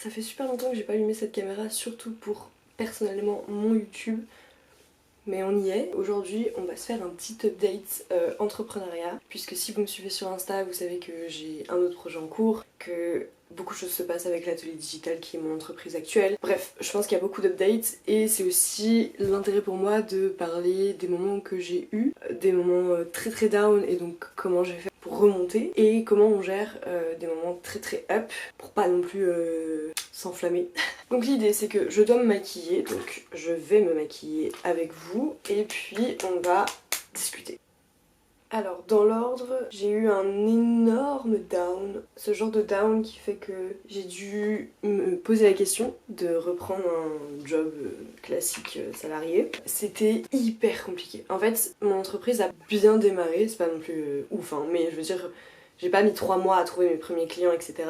Ça fait super longtemps que j'ai pas allumé cette caméra, surtout pour personnellement mon YouTube. Mais on y est. Aujourd'hui, on va se faire un petit update entrepreneuriat. Puisque si vous me suivez sur Insta, vous savez que j'ai un autre projet en cours, que beaucoup de choses se passent avec l'atelier digital qui est mon entreprise actuelle. Bref, je pense qu'il y a beaucoup d'updates et c'est aussi l'intérêt pour moi de parler des moments que j'ai eus, des moments très down et donc comment j'ai fait pour remonter et comment on gère des moments très up pour pas non plus s'enflammer. Donc l'idée c'est que je dois me maquiller, donc je vais me maquiller avec vous et puis on va discuter. Alors dans l'ordre, j'ai eu un énorme down, ce genre de down qui fait que j'ai dû me poser la question de reprendre un job classique salarié. C'était hyper compliqué. En fait, mon entreprise a bien démarré, c'est pas non plus ouf hein, mais je veux dire, j'ai pas mis 3 mois à trouver mes premiers clients etc.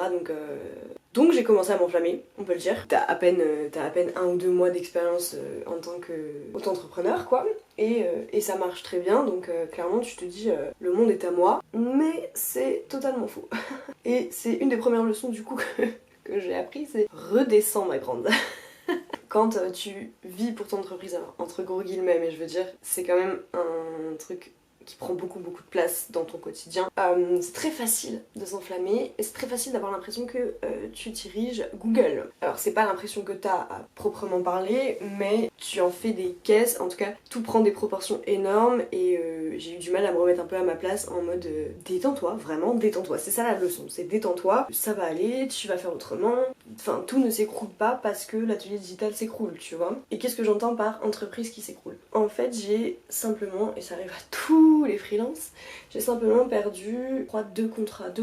Donc j'ai commencé à m'enflammer, on peut le dire. T'as à peine 1 ou 2 mois d'expérience en tant qu'auto-entrepreneur quoi. Et ça marche très bien, donc clairement tu te dis le monde est à moi. Mais c'est totalement faux. Et c'est une des premières leçons du coup que j'ai appris, c'est redescends ma grande. Quand tu vis pour ton entreprise, alors, entre gros guillemets, mais je veux dire, c'est quand même un truc qui prend beaucoup de place dans ton quotidien. C'est très facile de s'enflammer et c'est très facile d'avoir l'impression que tu diriges Google. Alors c'est pas l'impression que t'as à proprement parler, mais tu en fais des caisses, en tout cas tout prend des proportions énormes et j'ai eu du mal à me remettre un peu à ma place en mode détends-toi, vraiment détends-toi, c'est ça la leçon, c'est détends-toi, ça va aller, tu vas faire autrement, enfin tout ne s'écroule pas parce que l'atelier digital s'écroule, tu vois. Et qu'est-ce que j'entends par entreprise qui s'écroule? En fait j'ai simplement, et ça arrive à tous les freelances, j'ai simplement perdu je crois 2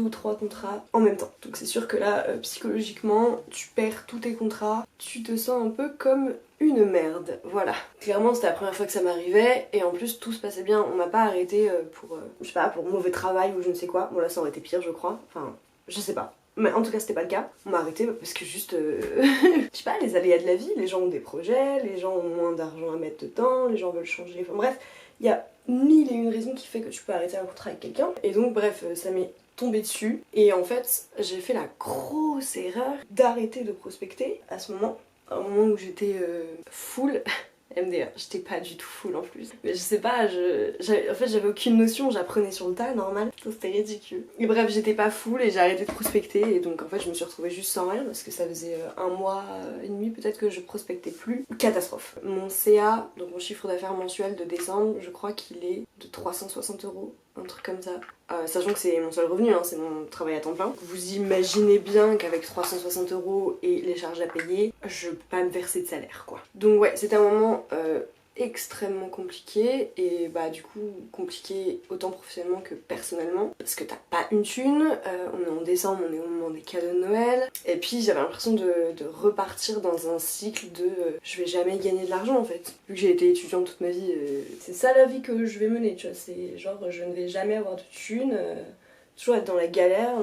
ou 3 contrats en même temps. Donc c'est sûr que là psychologiquement tu perds tous tes contrats, tu te sens un peu comme une merde, voilà. Clairement c'était la première fois que ça m'arrivait et en plus tout se passait bien, on m'a pas arrêté pour, je sais pas, pour mauvais travail ou je ne sais quoi. Bon là ça aurait été pire je crois, enfin je sais pas. Mais en tout cas c'était pas le cas, on m'a arrêté parce que juste, je sais pas, les aléas de la vie, les gens ont des projets, les gens ont moins d'argent à mettre dedans, les gens veulent changer, enfin bref, il y a 1001 raisons qui fait que tu peux arrêter un contrat avec quelqu'un. Et donc bref, ça m'est tombé dessus. Et en fait, j'ai fait la grosse erreur d'arrêter de prospecter à ce moment. À un moment où j'étais full MDR, j'étais pas du tout full en plus. Mais je sais pas, en fait j'avais aucune notion, j'apprenais sur le tas, normal. C'était ridicule. Et bref, j'étais pas full et j'ai arrêté de prospecter. Et donc en fait je me suis retrouvée juste sans rien parce que ça faisait 1 mois et demi peut-être que je prospectais plus. Catastrophe. Mon CA, donc mon chiffre d'affaires mensuel de décembre, je crois qu'il est de 360 €. Un truc comme ça. Sachant que c'est mon seul revenu, hein, c'est mon travail à temps plein. Vous imaginez bien qu'avec 360 € et les charges à payer, je peux pas me verser de salaire quoi. Donc ouais, c'était un moment extrêmement compliqué et bah du coup compliqué autant professionnellement que personnellement parce que t'as pas une thune, on est en décembre, on est au moment des cadeaux de Noël et puis j'avais l'impression de repartir dans un cycle de je vais jamais gagner de l'argent en fait. Vu que j'ai été étudiante toute ma vie, c'est ça la vie que je vais mener, tu vois, c'est genre je ne vais jamais avoir de thune, toujours être dans la galère,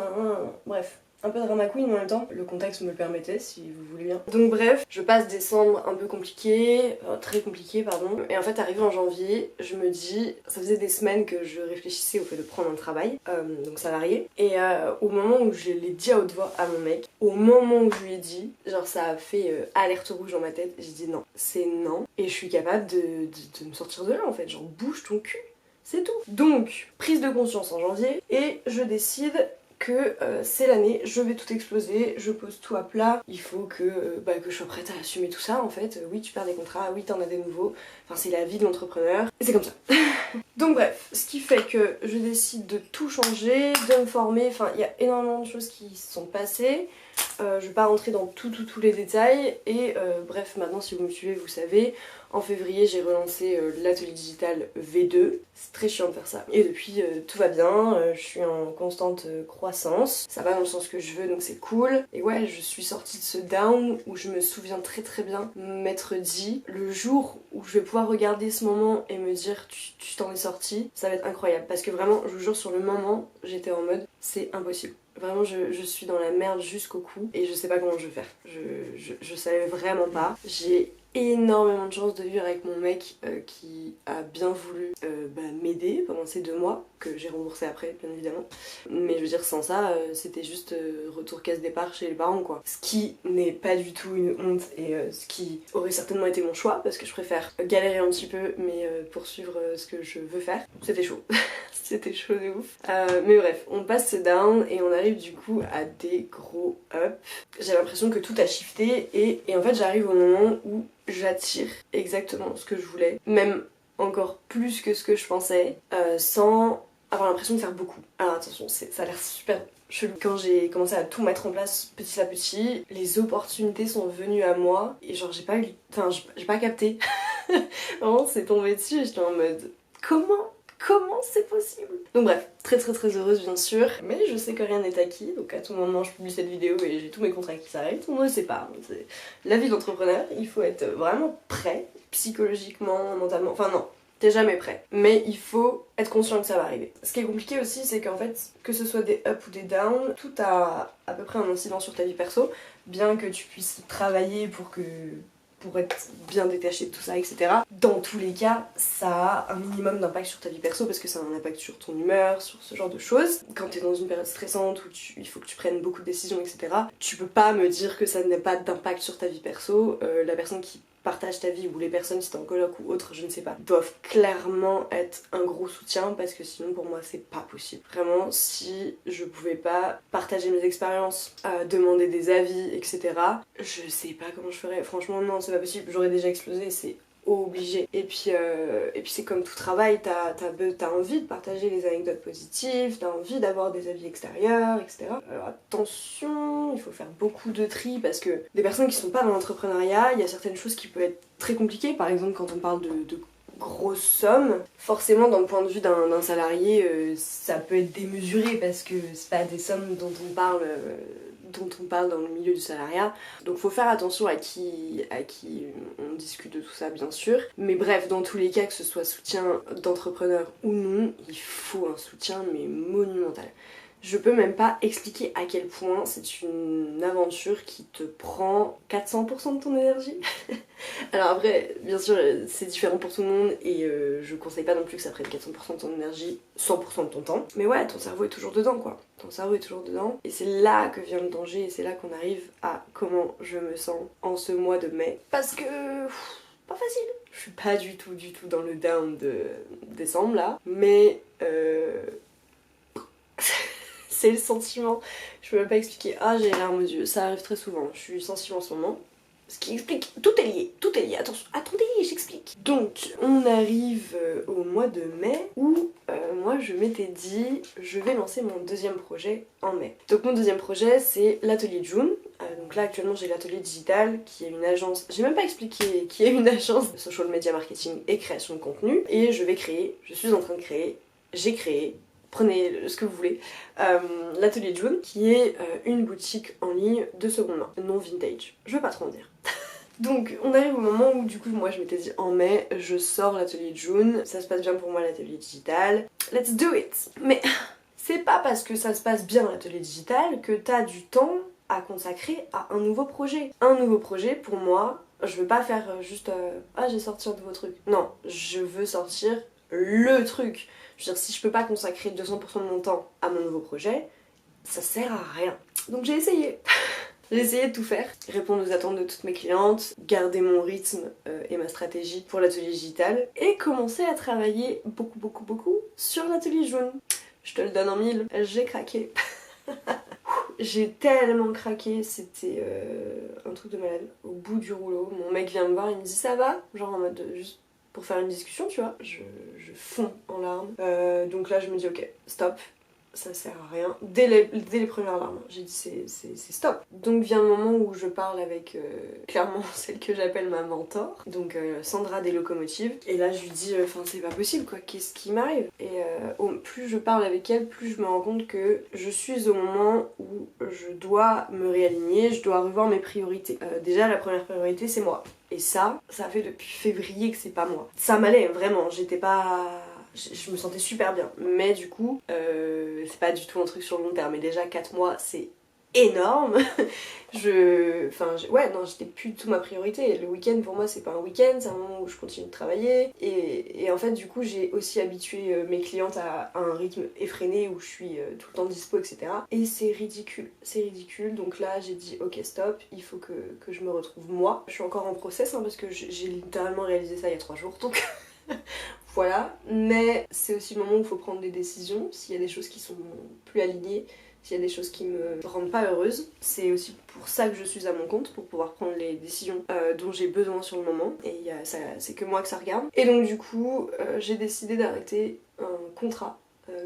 bref. Un peu drama queen, mais en même temps, le contexte me le permettait, si vous voulez bien. Donc bref, je passe décembre un peu compliqué, très compliqué, pardon. Et en fait, arrivé en janvier, je me dis, ça faisait des semaines que je réfléchissais au fait de prendre un travail, donc salarié. Et au moment où je l'ai dit à haute voix à mon mec, au moment où je lui ai dit, genre ça a fait alerte rouge dans ma tête, j'ai dit non, c'est non. Et je suis capable de me sortir de là en fait, genre bouge ton cul. C'est tout. Donc, prise de conscience en janvier, et je décide que c'est l'année, je vais tout exploser, je pose tout à plat, il faut que je sois prête à assumer tout ça en fait. Oui, tu perds des contrats, oui, t'en as des nouveaux, enfin c'est la vie de l'entrepreneur, et c'est comme ça. Donc bref, ce qui fait que je décide de tout changer, de me former, enfin il y a énormément de choses qui se sont passées. Je vais pas rentrer dans tous les détails et bref, maintenant si vous me suivez vous savez, en février j'ai relancé l'atelier digital V2, c'est très chiant de faire ça et depuis tout va bien, je suis en constante croissance, ça va dans le sens que je veux donc c'est cool. Et ouais, je suis sortie de ce down où je me souviens très bien m'être dit le jour où je vais pouvoir regarder ce moment et me dire tu t'en es sorti, ça va être incroyable parce que vraiment je vous jure sur le moment j'étais en mode c'est impossible. Vraiment je suis dans la merde jusqu'au cou et je sais pas comment je vais faire. Je savais vraiment pas. J'ai énormément de chance de vivre avec mon mec qui a bien voulu m'aider pendant ces 2 mois, que j'ai remboursé après bien évidemment. Mais je veux dire sans ça, c'était juste retour casse départ chez les parents quoi. Ce qui n'est pas du tout une honte et ce qui aurait certainement été mon choix parce que je préfère galérer un petit peu mais poursuivre ce que je veux faire. C'était chaud. C'était chaud de ouf. Mais bref, on passe ce down et on arrive du coup à des gros up. J'ai l'impression que tout a shifté et en fait j'arrive au moment où j'attire exactement ce que je voulais. Même encore plus que ce que je pensais, sans avoir l'impression de faire beaucoup. Alors attention, ça a l'air super chelou. Quand j'ai commencé à tout mettre en place petit à petit, les opportunités sont venues à moi et genre j'ai pas capté. Vraiment c'est tombé dessus et j'étais en mode Comment c'est possible? Donc bref, très heureuse bien sûr, mais je sais que rien n'est acquis, donc à tout moment je publie cette vidéo et j'ai tous mes contrats qui s'arrêtent, on ne sait pas. C'est la vie d'entrepreneur, il faut être vraiment prêt, psychologiquement, mentalement, enfin non, t'es jamais prêt, mais il faut être conscient que ça va arriver. Ce qui est compliqué aussi, c'est qu'en fait, que ce soit des ups ou des downs, tout a à peu près un incident sur ta vie perso, bien que tu puisses travailler pour être bien détaché de tout ça, etc. Dans tous les cas, ça a un minimum d'impact sur ta vie perso parce que ça a un impact sur ton humeur, sur ce genre de choses. Quand t'es dans une période stressante où il faut que tu prennes beaucoup de décisions, etc., tu peux pas me dire que ça n'a pas d'impact sur ta vie perso. La personne qui partage ta vie ou les personnes si t'es en coloc ou autre, je ne sais pas, doivent clairement être un gros soutien parce que sinon pour moi c'est pas possible. Vraiment, si je pouvais pas partager mes expériences, demander des avis, etc., je sais pas comment je ferais. Franchement non, c'est pas possible, j'aurais déjà explosé, c'est obligé. Et puis c'est comme tout travail, t'as envie de partager les anecdotes positives, t'as envie d'avoir des avis extérieurs, etc. Alors attention, il faut faire beaucoup de tri parce que des personnes qui sont pas dans l'entrepreneuriat, il y a certaines choses qui peuvent être très compliquées. Par exemple, quand on parle de grosses sommes, forcément dans le point de vue d'un salarié, ça peut être démesuré parce que c'est pas des sommes dont on parle dans le milieu du salariat. Donc faut faire attention à qui on discute de tout ça bien sûr. Mais bref, dans tous les cas, que ce soit soutien d'entrepreneur ou non, il faut un soutien mais monumental. Je peux même pas expliquer à quel point c'est une aventure qui te prend 400% de ton énergie. Alors après, bien sûr, c'est différent pour tout le monde et je conseille pas non plus que ça prenne 400% de ton énergie, 100% de ton temps. Mais ouais, ton cerveau est toujours dedans quoi. Ton cerveau est toujours dedans. Et c'est là que vient le danger et c'est là qu'on arrive à comment je me sens en ce mois de mai. Parce que... pas facile. Je suis pas du tout dans le down de décembre là. Mais... c'est le sentiment, je peux même pas expliquer. Ah, j'ai les larmes aux yeux, ça arrive très souvent, je suis sensible en ce moment. Ce qui explique, tout est lié, attention, attendez, j'explique. Donc, on arrive au mois de mai où moi je m'étais dit, je vais lancer mon deuxième projet en mai. Donc mon deuxième projet c'est l'atelier June. Donc là actuellement j'ai l'atelier digital qui est une agence, j'ai même pas expliqué, qui est une agence de social media marketing et création de contenu. Et je suis en train de créer, j'ai créé, prenez ce que vous voulez, l'atelier June qui est une boutique en ligne de seconde main, non vintage, je veux pas trop en dire. Donc on arrive au moment où du coup moi je m'étais dit en mai je sors l'atelier June, ça se passe bien pour moi l'atelier digital, let's do it. Mais c'est pas parce que ça se passe bien l'atelier digital que t'as du temps à consacrer à un nouveau projet. Un nouveau projet pour moi, je veux pas faire juste ah j'ai sorti un nouveau truc. Non, je veux sortir le truc. Je veux dire, si je peux pas consacrer 200% de mon temps à mon nouveau projet, ça sert à rien. Donc j'ai essayé. J'ai essayé de tout faire, répondre aux attentes de toutes mes clientes, garder mon rythme et ma stratégie pour l'atelier digital et commencer à travailler beaucoup sur l'atelier jaune. Je te le donne en mille, j'ai craqué. J'ai tellement craqué, c'était un truc de malade. Au bout du rouleau, mon mec vient me voir, il me dit ça va? Genre en mode juste pour faire une discussion, tu vois. Je fonds en larmes. Donc là je me dis ok, stop. Ça sert à rien. Dès les premières larmes, j'ai dit c'est stop. Donc vient le moment où je parle avec clairement celle que j'appelle ma mentor, donc Sandra des Locomotives. Et là je lui dis, enfin c'est pas possible quoi, qu'est-ce qui m'arrive? Et plus je parle avec elle, plus je me rends compte que je suis au moment où je dois me réaligner, je dois revoir mes priorités. Déjà la première priorité c'est moi. Et ça fait depuis février que c'est pas moi. Ça m'allait vraiment, j'étais pas... Je me sentais super bien, mais du coup, c'est pas du tout un truc sur le long terme. Et déjà 4 mois, c'est énorme. Ouais, non, j'étais plus du tout ma priorité. Le week-end pour moi c'est pas un week-end, c'est un moment où je continue de travailler. Et en fait du coup j'ai aussi habitué mes clientes à un rythme effréné où je suis tout le temps dispo, etc. Et c'est ridicule. Donc là j'ai dit ok stop, il faut que je me retrouve moi. Je suis encore en process parce que j'ai littéralement réalisé ça il y a 3 jours, donc voilà. Mais c'est aussi le moment où il faut prendre des décisions, s'il y a des choses qui sont plus alignées, s'il y a des choses qui me rendent pas heureuse. C'est aussi pour ça que je suis à mon compte, pour pouvoir prendre les décisions dont j'ai besoin sur le moment. Et c'est que moi que ça regarde. Et donc du coup, j'ai décidé d'arrêter un contrat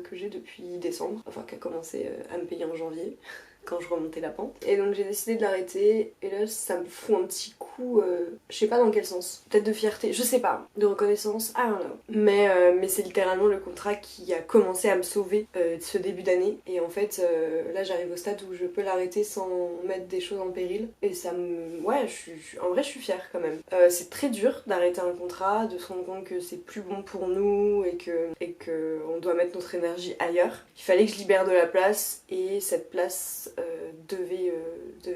que j'ai depuis décembre, enfin qui a commencé à me payer en janvier quand je remontais la pente. Et donc j'ai décidé de l'arrêter et là ça me fout un petit coup, je sais pas dans quel sens, peut-être de fierté, je sais pas, de reconnaissance, I don't know. Mais c'est littéralement le contrat qui a commencé à me sauver ce début d'année. Et en fait là j'arrive au stade où je peux l'arrêter sans mettre des choses en péril. Et ça me... Ouais, en vrai je suis fière quand même. C'est très dur d'arrêter un contrat, de se rendre compte que c'est plus bon pour nous et que on doit mettre notre énergie ailleurs. Il fallait que je libère de la place et cette place devait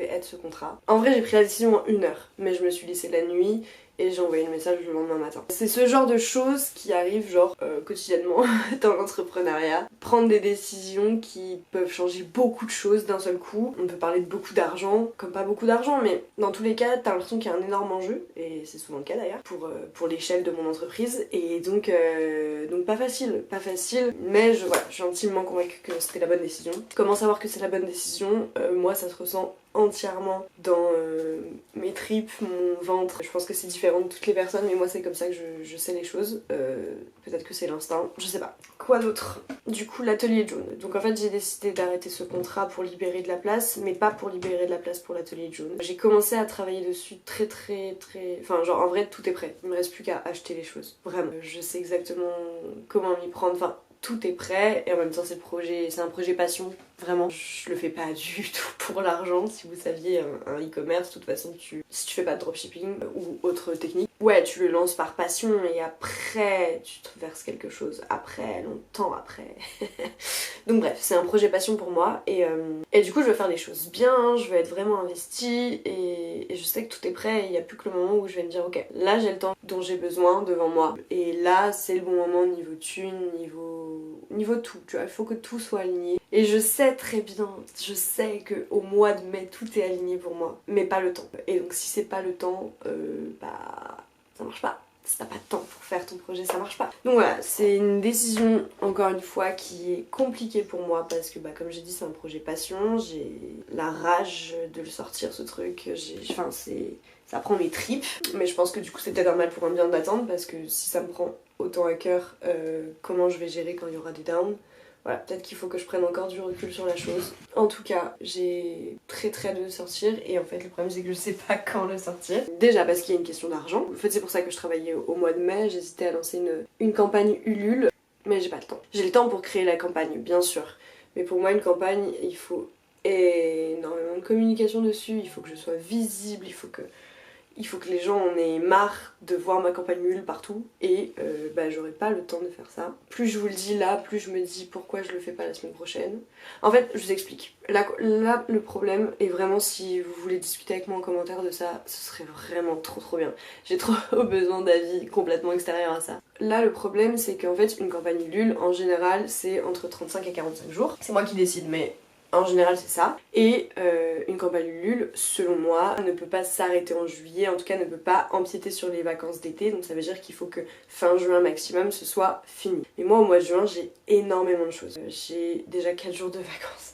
être ce contrat. En vrai j'ai pris la décision en 1 heure, mais je me suis laissée la nuit et j'ai envoyé le message le lendemain matin. C'est ce genre de choses qui arrivent genre quotidiennement dans l'entrepreneuriat. Prendre des décisions qui peuvent changer beaucoup de choses d'un seul coup. On peut parler de beaucoup d'argent, comme pas beaucoup d'argent, mais dans tous les cas t'as l'impression qu'il y a un énorme enjeu, et c'est souvent le cas d'ailleurs, pour l'échelle de mon entreprise. Et donc pas facile, mais voilà, je suis intimement convaincue que c'était la bonne décision. Comment savoir que c'est la bonne décision? Moi ça se ressent entièrement dans mes tripes, mon ventre. Je pense que c'est différent de toutes les personnes, mais moi c'est comme ça que je sais les choses. Peut-être que c'est l'instinct, je sais pas. Quoi d'autre? Du coup l'atelier June. Donc en fait j'ai décidé d'arrêter ce contrat pour libérer de la place, mais pas pour libérer de la place pour l'atelier June. J'ai commencé à travailler dessus très. Enfin genre en vrai tout est prêt. Il me reste plus qu'à acheter les choses. Vraiment. Je sais exactement comment m'y prendre. Enfin tout est prêt et en même temps c'est un projet passion. Vraiment, je le fais pas du tout pour l'argent. Si vous saviez, un e-commerce, de toute façon, si tu fais pas de dropshipping ou autre technique, ouais, tu le lances par passion et après, tu te verses quelque chose. Après, longtemps après. Donc bref, c'est un projet passion pour moi et du coup, je veux faire les choses bien, je veux être vraiment investie et je sais que tout est prêt et il n'y a plus que le moment où je vais me dire, ok, là j'ai le temps dont j'ai besoin devant moi et là c'est le bon moment niveau thune, niveau tout, tu vois, il faut que tout soit aligné. Et je sais très bien, je sais qu'au mois de mai tout est aligné pour moi, mais pas le temps. Et donc si c'est pas le temps, bah ça marche pas. Si t'as pas de temps pour faire ton projet, ça marche pas. Donc voilà, c'est une décision, encore une fois, qui est compliquée pour moi parce que, bah, comme j'ai dit, c'est un projet passion. J'ai la rage de le sortir, ce truc. Ça prend mes tripes. Mais je pense que du coup, c'est peut-être un mal pour un bien d'attendre parce que si ça me prend autant à cœur, comment je vais gérer quand il y aura des downs? Voilà, peut-être qu'il faut que je prenne encore du recul sur la chose. En tout cas, j'ai très hâte de le sortir et en fait le problème c'est que je sais pas quand le sortir. Déjà parce qu'il y a une question d'argent. En fait c'est pour ça que je travaillais au mois de mai, j'hésitais à lancer une campagne Ulule, mais j'ai pas le temps. J'ai le temps pour créer la campagne, bien sûr. Mais pour moi une campagne, il faut énormément de communication dessus, il faut que je sois visible, il faut que les gens en aient marre de voir ma campagne nulle partout et bah j'aurai pas le temps de faire ça. Plus je vous le dis là, plus je me dis pourquoi je le fais pas la semaine prochaine. En fait, je vous explique. Là le problème est vraiment, si vous voulez discuter avec moi en commentaire de ça, ce serait vraiment trop bien. J'ai trop besoin d'avis complètement extérieurs à ça. Là le problème c'est qu'en fait une campagne Ulule en général c'est entre 35 et 45 jours. C'est moi qui décide, mais en général c'est ça. Et une campagne Ulule, selon moi, ne peut pas s'arrêter en juillet, en tout cas ne peut pas empiéter sur les vacances d'été, donc ça veut dire qu'il faut que fin juin maximum ce soit fini. Et moi au mois de juin j'ai énormément de choses. J'ai déjà 4 jours de vacances.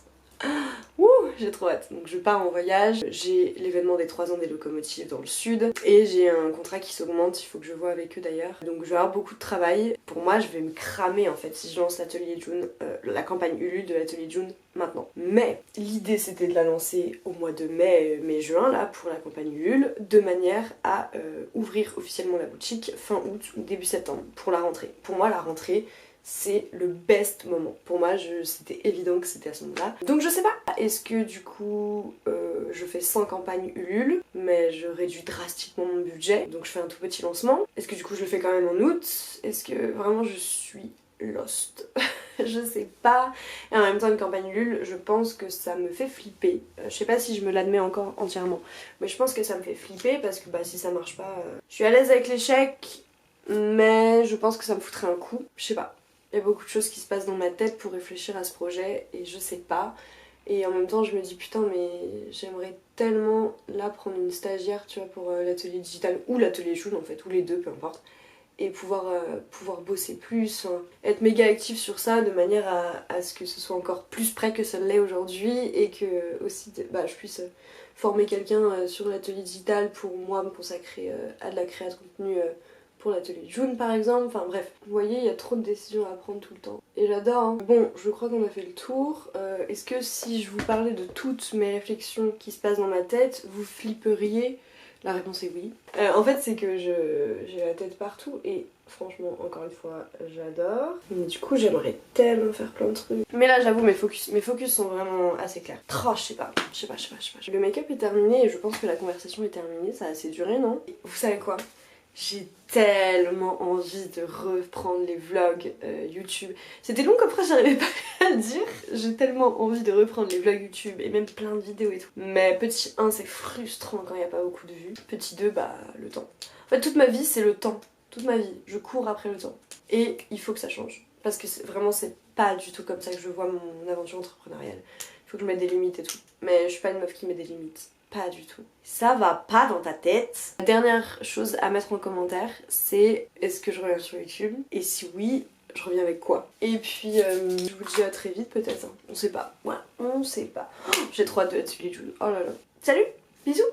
Ouh, j'ai trop hâte. Donc je pars en voyage, j'ai l'événement des 3 ans des locomotives dans le sud et j'ai un contrat qui s'augmente, il faut que je vois avec eux d'ailleurs. Donc je vais avoir beaucoup de travail. Pour moi je vais me cramer en fait si je lance l'atelier June, la campagne Ulule de l'atelier June maintenant. Mais l'idée c'était de la lancer au mois de mai-juin là pour la campagne Ulule, de manière à ouvrir officiellement la boutique fin août ou début septembre pour la rentrée. Pour moi la rentrée c'est le best moment. Pour moi, c'était évident que c'était à ce moment-là. Donc je sais pas, est-ce que du coup je fais 100 campagnes Ulule, mais je réduis drastiquement mon budget, donc je fais un tout petit lancement. Est-ce que du coup je le fais quand même en août? Est-ce que vraiment je suis lost? je sais pas. Et en même temps, une campagne Ulule, je pense que ça me fait flipper. Je sais pas si je me l'admets encore entièrement, mais je pense que ça me fait flipper parce que bah si ça marche pas, je suis à l'aise avec l'échec, mais je pense que ça me foutrait un coup. Je sais pas. Il y a beaucoup de choses qui se passent dans ma tête pour réfléchir à ce projet et je sais pas. Et en même temps, je me dis putain, mais j'aimerais tellement là prendre une stagiaire, tu vois, pour l'atelier digital ou l'atelier Joule en fait, ou les deux, peu importe. Et pouvoir bosser plus, hein, être méga active sur ça de manière à ce que ce soit encore plus près que ça l'est aujourd'hui et que aussi bah, je puisse former quelqu'un sur l'atelier digital pour moi me consacrer à de la création de contenu pour l'atelier June par exemple. Enfin bref, vous voyez, il y a trop de décisions à prendre tout le temps. Et j'adore, hein. Bon, je crois qu'on a fait le tour. Est-ce que si je vous parlais de toutes mes réflexions qui se passent dans ma tête, vous flipperiez ? La réponse est oui. En fait, c'est que j'ai la tête partout et franchement, encore une fois, j'adore. Mais du coup, j'aimerais tellement faire plein de trucs. Mais là, j'avoue, mes focus sont vraiment assez clairs. Oh, je sais pas. Le make-up est terminé et je pense que la conversation est terminée. Ça a assez duré, non? Vous savez quoi? J'ai tellement envie de reprendre les vlogs YouTube. C'était long comme phrase, j'arrivais pas à le dire. J'ai tellement envie de reprendre les vlogs YouTube et même plein de vidéos et tout. Mais petit 1, c'est frustrant quand il n'y a pas beaucoup de vues. Petit 2, bah le temps. En fait, toute ma vie, c'est le temps. Toute ma vie, je cours après le temps. Et il faut que ça change. Parce que vraiment, c'est pas du tout comme ça que je vois mon aventure entrepreneuriale. Il faut que je mette des limites et tout. Mais je suis pas une meuf qui met des limites. Pas du tout. Ça va pas dans ta tête. La dernière chose à mettre en commentaire, c'est est-ce que je reviens sur YouTube? Et si oui, je reviens avec quoi? Et puis, je vous dis à très vite peut-être. Hein. On sait pas. Ouais, on sait pas. Oh, j'ai trop hâte de l'atelier Jules. Oh là là. Salut! Bisous!